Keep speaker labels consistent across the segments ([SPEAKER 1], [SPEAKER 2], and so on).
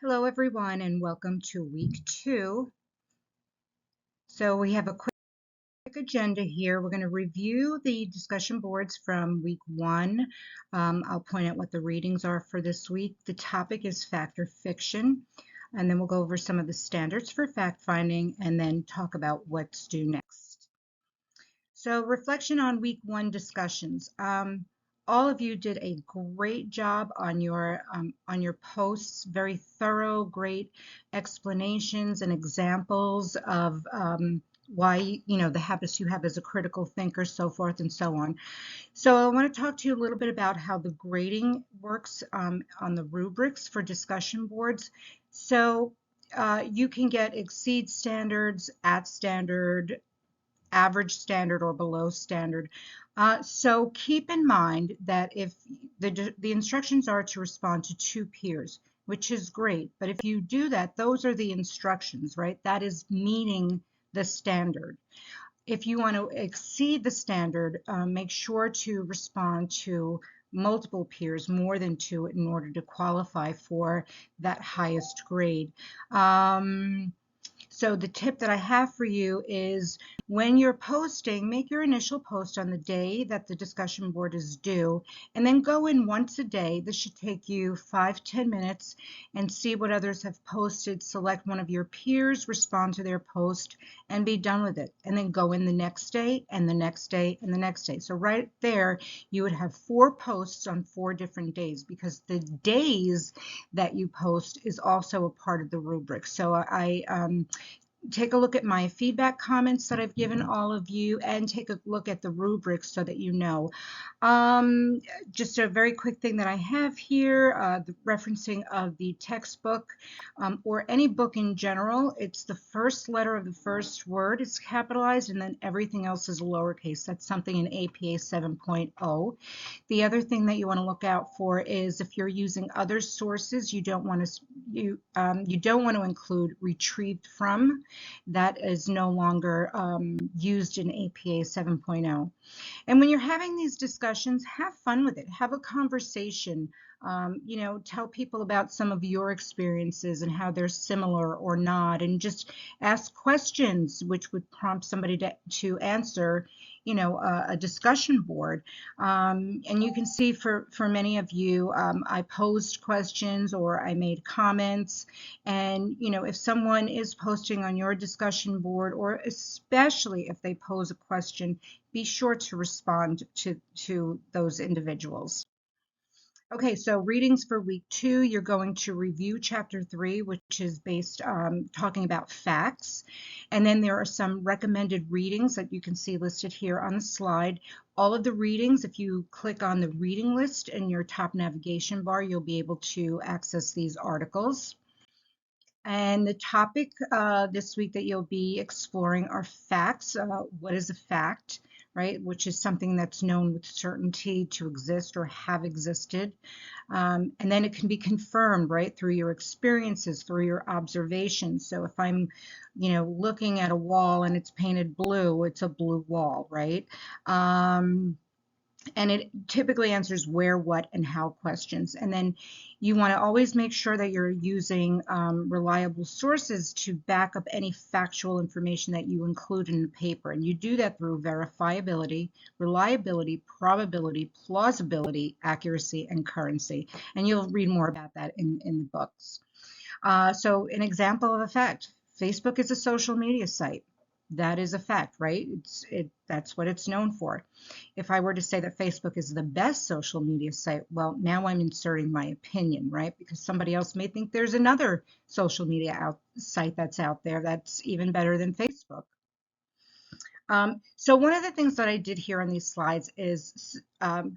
[SPEAKER 1] Hello, everyone, and welcome to week 2. So we have a quick agenda here. We're going to review the discussion boards from week 1. I'll point out what the readings are for this week. The topic is fact or fiction, and then we'll go over some of the standards for fact finding and then talk about what's due next. So reflection on week 1 discussions. All of you did a great job on your posts, very thorough, great explanations and examples of why, the habits you have as a critical thinker, so forth and so on. So I want to talk to you a little bit about how the grading works on the rubrics for discussion boards. So you can get exceed standards, at standard, average standard, or below standard. So keep in mind that if the instructions are to respond to 2 peers, which is great, but if you do that, those are the instructions, right? That is meeting the standard. If you want to exceed the standard, make sure to respond to multiple peers, more than 2, in order to qualify for that highest grade. So the tip that I have for you is when you're posting, make your initial post on the day that the discussion board is due, and then go in once a day. This should take you 5-10 minutes and see what others have posted. Select one of your peers, respond to their post, and be done with it. And then go in the next day and the next day and the next day. So right there, you would have 4 posts on 4 different days, because the days that you post is also a part of the rubric. So I take a look at my feedback comments that I've given all of you, and take a look at the rubrics so that you know. Just a very quick thing that I have here, the referencing of the textbook or any book in general. It's the first letter of the first word is capitalized, and then everything else is lowercase. That's something in APA 7.0. The other thing that you want to look out for is if you're using other sources, you don't want to include retrieved from. That is no longer used in APA 7.0. And when you're having these discussions, have fun with it. Have a conversation. Tell people about some of your experiences and how they're similar or not, and just ask questions which would prompt somebody to answer, a discussion board. And you can see for many of you, I posed questions or I made comments. And, if someone is posting on your discussion board, or especially if they pose a question, be sure to respond to those individuals. Okay, so readings for week 2, you're going to review chapter 3, which is based talking about facts. And then there are some recommended readings that you can see listed here on the slide. All of the readings, if you click on the reading list in your top navigation bar, you'll be able to access these articles. And the topic this week that you'll be exploring are facts. What is a fact, right? Which is something that's known with certainty to exist or have existed. And then it can be confirmed, right, through your experiences, through your observations. So if I'm, looking at a wall and it's painted blue, it's a blue wall, right? And it typically answers where, what, and how questions. And then you want to always make sure that you're using reliable sources to back up any factual information that you include in the paper. And you do that through verifiability, reliability, probability, plausibility, accuracy, and currency. And you'll read more about that in the books. So an example of a fact: Facebook is a social media site. That is a fact, right? That's what it's known for. If I were to say that Facebook is the best social media site, well, now I'm inserting my opinion, right? Because somebody else may think there's another social media site that's out there that's even better than Facebook. So one of the things that I did here on these slides is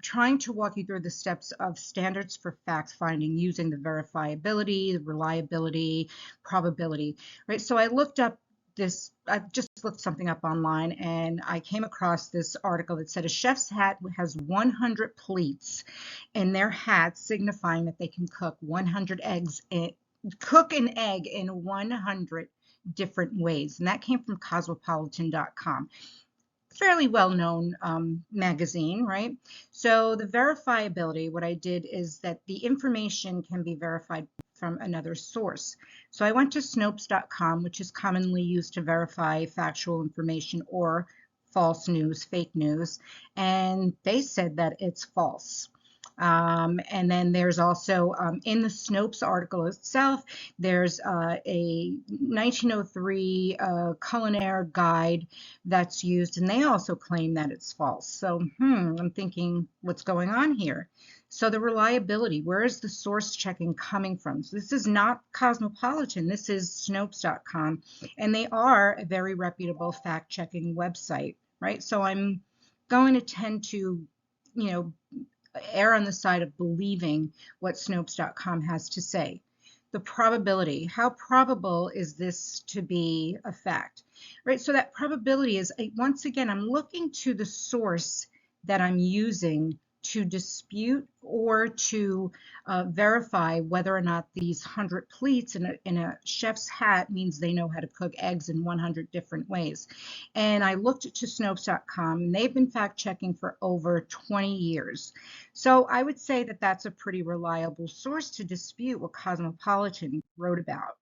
[SPEAKER 1] trying to walk you through the steps of standards for fact finding using the verifiability, the reliability, probability, right? So I just looked something up online, and I came across this article that said a chef's hat has 100 pleats in their hat, signifying that they can cook 100 eggs, cook an egg in 100 different ways. And that came from cosmopolitan.com. Fairly well-known magazine, right? So the verifiability, what I did is that the information can be verified from another source. So I went to Snopes.com, which is commonly used to verify factual information or false news, fake news, and they said that it's false. And then there's also in the Snopes article itself, there's a 1903 culinary guide that's used, and they also claim that it's false. So, I'm thinking, what's going on here? So the reliability, where is the source checking coming from? So this is not Cosmopolitan, this is Snopes.com, and they are a very reputable fact-checking website, right? So I'm going to tend to, you know, err on the side of believing what Snopes.com has to say. The probability, how probable is this to be a fact, right? So that probability is, once again, I'm looking to the source that I'm using to dispute or to verify whether or not these 100 pleats in a chef's hat means they know how to cook eggs in 100 different ways. And I looked to Snopes.com, and they've been fact checking for over 20 years. So I would say that that's a pretty reliable source to dispute what Cosmopolitan wrote about.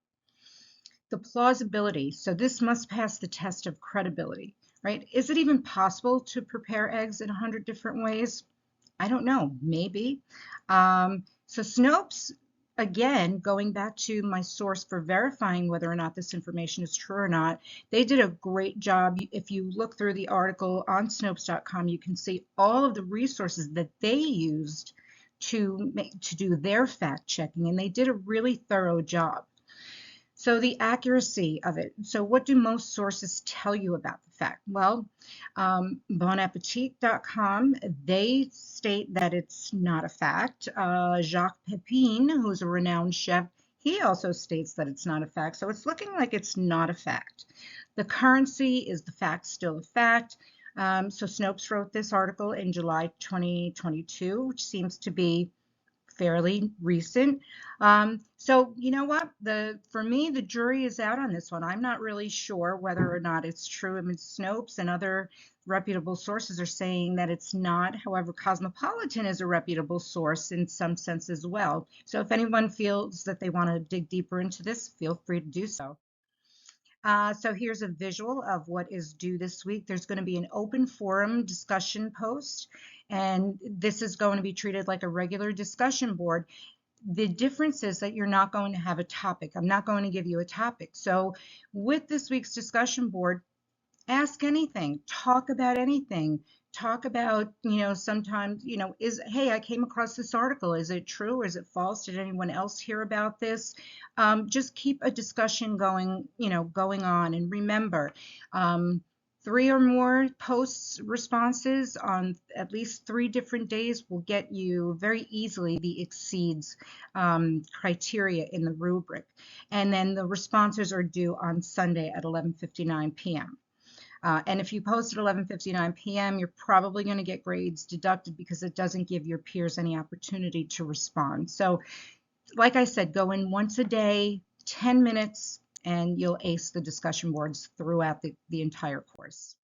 [SPEAKER 1] The plausibility. So this must pass the test of credibility, right? Is it even possible to prepare eggs in 100 different ways? I don't know, maybe. So Snopes, again, going back to my source for verifying whether or not this information is true or not, they did a great job. If you look through the article on Snopes.com, you can see all of the resources that they used to do their fact checking, and they did a really thorough job. So the accuracy of it. So what do most sources tell you about the fact? Well, bonappetit.com, they state that it's not a fact. Jacques Pepin, who's a renowned chef, he also states that it's not a fact. So it's looking like it's not a fact. The currency, is the fact still a fact? So Snopes wrote this article in July 2022, which seems to be fairly recent. So you know what? For me, the jury is out on this one. I'm not really sure whether or not it's true. I mean, Snopes and other reputable sources are saying that it's not. However, Cosmopolitan is a reputable source in some sense as well. So if anyone feels that they want to dig deeper into this, feel free to do so. So here's a visual of what is due this week. There's going to be an open forum discussion post, and this is going to be treated like a regular discussion board. The difference is that you're not going to have a topic. I'm not going to give you a topic. So with this week's discussion board, ask anything, talk about anything, talk about, sometimes, hey, I came across this article. Is it true? Is it false? Did anyone else hear about this? Just keep a discussion going, going on. And remember, 3 or more posts responses on at least 3 different days will get you very easily the exceeds criteria in the rubric. And then the responses are due on Sunday at 11:59 p.m. And if you post at 11:59 p.m., you're probably going to get grades deducted because it doesn't give your peers any opportunity to respond. So, like I said, go in once a day, 10 minutes, and you'll ace the discussion boards throughout the entire course.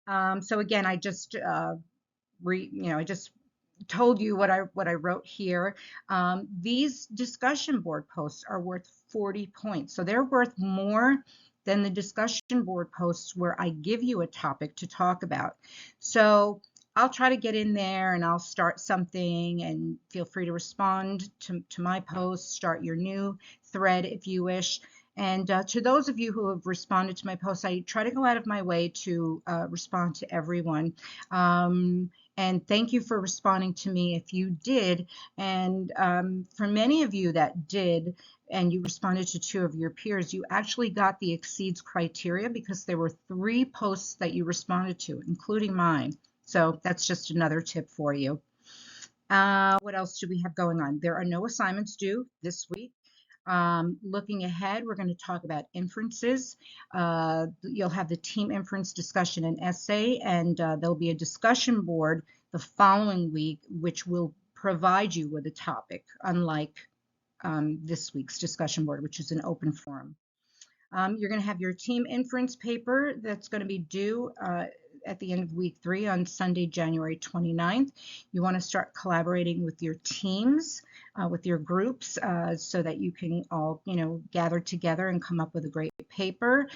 [SPEAKER 1] So again, I just I just told you what I wrote here. These discussion board posts are worth 40 points, so they're worth more than the discussion board posts where I give you a topic to talk about. So I'll try to get in there and I'll start something, and feel free to respond to my post, start your new thread if you wish. And to those of you who have responded to my posts, I try to go out of my way to respond to everyone. And thank you for responding to me if you did. And for many of you that did, and you responded to 2 of your peers, you actually got the exceeds criteria because there were 3 posts that you responded to, including mine. So that's just another tip for you. What else do we have going on? There are no assignments due this week. Looking ahead, we're going to talk about inferences. You'll have the team inference discussion and essay, and there'll be a discussion board the following week, which will provide you with a topic, unlike this week's discussion board, which is an open forum. You're going to have your team inference paper that's going to be due at the end of week 3 on Sunday, January 29th. You want to start collaborating with your teams, with your groups, so that you can all, gather together and come up with a great paper.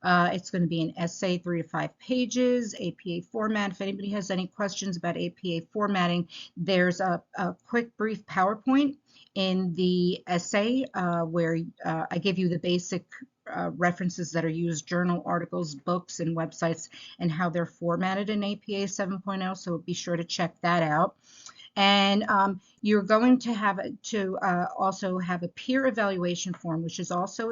[SPEAKER 1] It's going to be an essay, 3 to 5 pages, APA format. If anybody has any questions about APA formatting, there's a quick, brief PowerPoint in the essay where I give you the basic references that are used, journal articles, books, and websites, and how they're formatted in APA 7.0. So be sure to check that out. And you're going to have to also have a peer evaluation form, which is also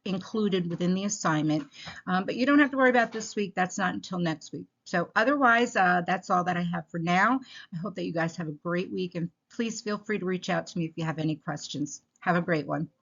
[SPEAKER 1] included within the assignment. But you don't have to worry about this week. That's not until next week. So otherwise, that's all that I have for now. I hope that you guys have a great week, and please feel free to reach out to me if you have any questions. Have a great one.